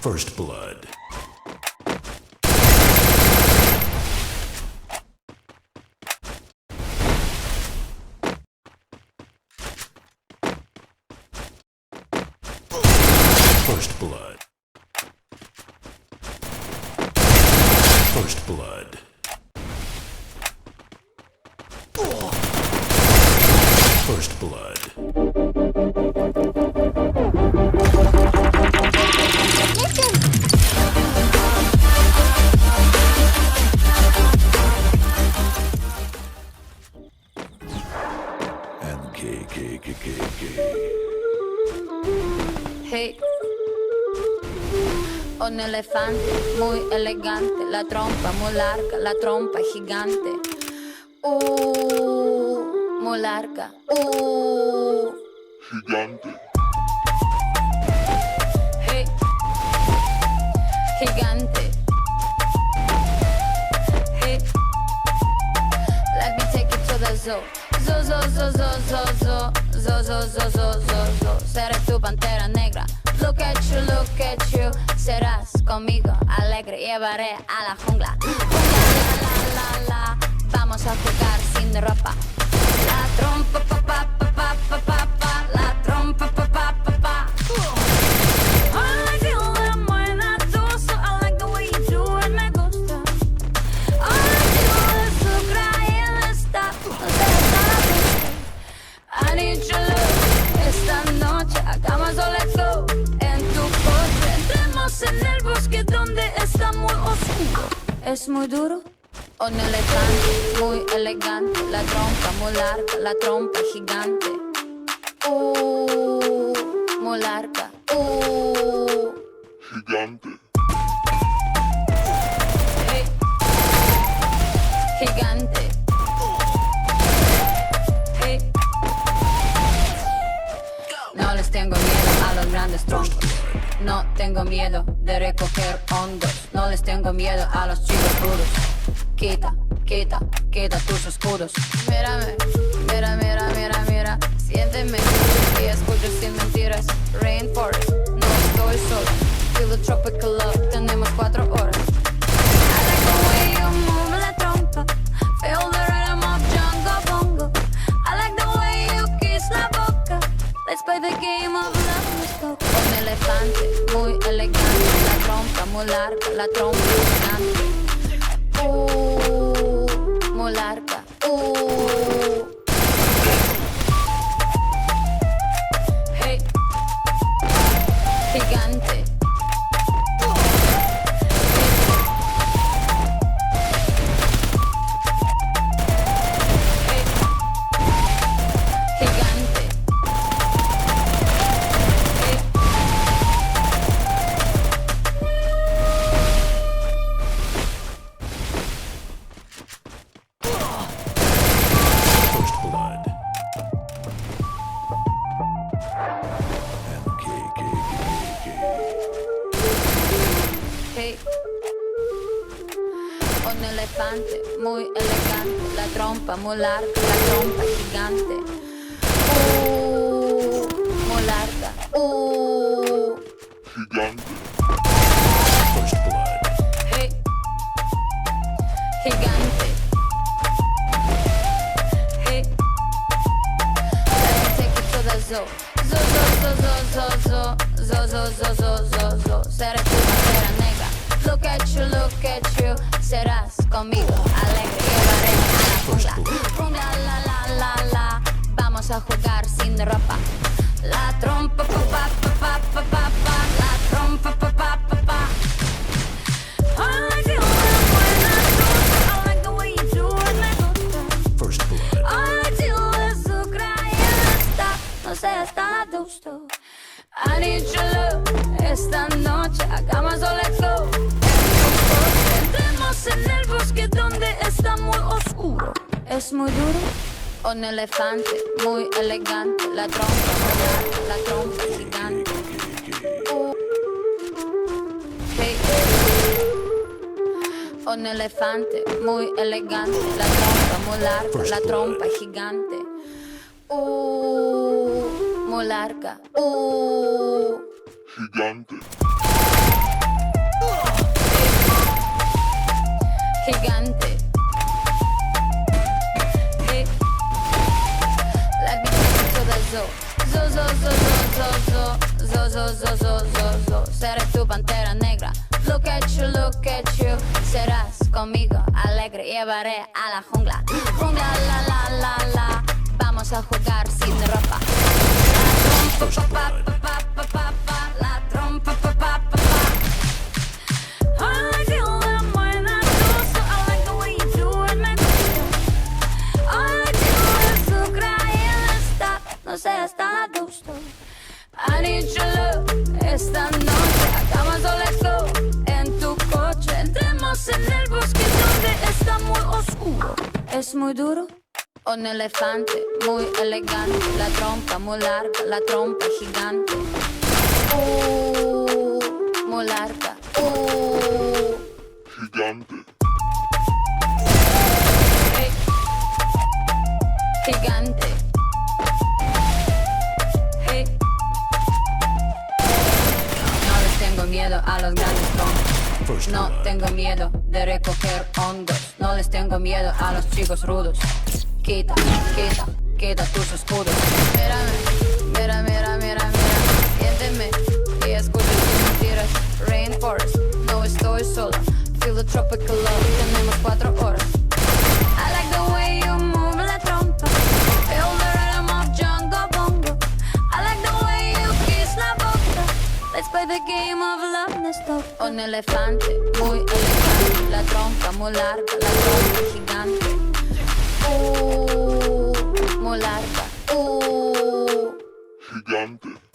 First blood. First blood. First blood. First blood. And K. Hey, un elefante muy elegante, la trompa muy larga, la trompa gigante. Muy larga. Gigante. Hey, gigante. Hey, let me take you to the zoo. Zo. Seré tu pantera negra. Look at you. Serás conmigo alegre. Llevaré a la jungla. La. Vamos a jugar sin ropa. La trompa, pa. La trompa, pa. I like the way muena tú, so I like the way you do it, me gusta. I like you de sucra y el está. I need your love. Esta noche hagamos o let's go. En tu coche entremos en el bosque donde está muy oscuro. Es muy duro. Un elefante muy elegante, la trompa muy larga, la trompa gigante. Muy larga. Gigante. Hey. Gigante. Hey. No les tengo miedo a los grandes troncos. No tengo miedo de recoger hongos. No les tengo miedo a los chicos rudos. Quita tus escudos. Mírame. Siénteme y escucho sin mentiras. Rainforest, no estoy sola. Feel the tropical love, tenemos 4 horas. I like the way you move la trompa. Feel the rhythm of Jungle Bongo. I like the way you kiss la boca. Let's play the game of love, let's go. Un elefante muy elegante, la trompa muy larga, la trompa gigante. Muy larga. Hey, gigante. Hey, gigante. Hey. First blood. And K. Hey. Un elefante muy elegante, la trompa muy larga, la trompa gigante. Muy larga. Gigante. First blood. Hey. Gigante. Hey. Let me take you to the zoo. Zo. Seré tu pantera negra. Look at you. Serás conmigo alegre. Llevaré a la jungla. La. Vamos a jugar sin ropa. La trompa, pa. La trompa, pa. I like the way muena tú, I like the way you do it, me gusta. First blood. I like you de sucra y el está. No seas tan adusto. I need your love. Esta noche hagamos o let's go. Entremos en el bosque donde está muy oscuro. Es muy duro. Un elefante muy elegante, la trompa muy larga, la trompa gigante. Hey. Un elefante muy elegante, la trompa muy larga, la trompa gigante. Muy larga. Gigante. gigante. Hey. Let me take you to the zoo. Zoo, zoo, zoo, zoo, zoo, zoo, zoo, zoo, zoo, zoo, zoo. Seré tu pantera negra. Look at you. Serás conmigo alegre. Llevaré a la jungla. Jungla, la, la, la, la. Vamos a jugar sin ropa. La trompa, pa, pa, pa, pa, pa, pa. La trompa, pa, pa, pa, pa. I feel them when I do, so I like the way you do it, me gusta. I do azúcar y el está, no seas tan adusto. I need your love, esta noche hagamos o let's go. En tu coche, entremos en el bosque donde está muy oscuro. Es muy duro. Un elefante muy elegante, la trompa muy larga, la trompa gigante. Muy larga. Gigante. Hey. Gigante. Hey. No les tengo miedo a los grandes troncos. First No blood. tengo miedo de recoger hongos. No les tengo miedo a los chicos rudos. Quita, quita, quita tus escudos. Mírame, mira. Siénteme y escucha tus mentiras. Rainforest, no estoy sola. Feel the tropical love, tenemos 4 horas. I like the way you move la trompa. Feel the rhythm of Jungle Bongo. I like the way you kiss la boca. Let's play the game of love, no stop. Un elefante muy elegante, la trompa muy larga, la trompa gigante. Muy larga. Gigante.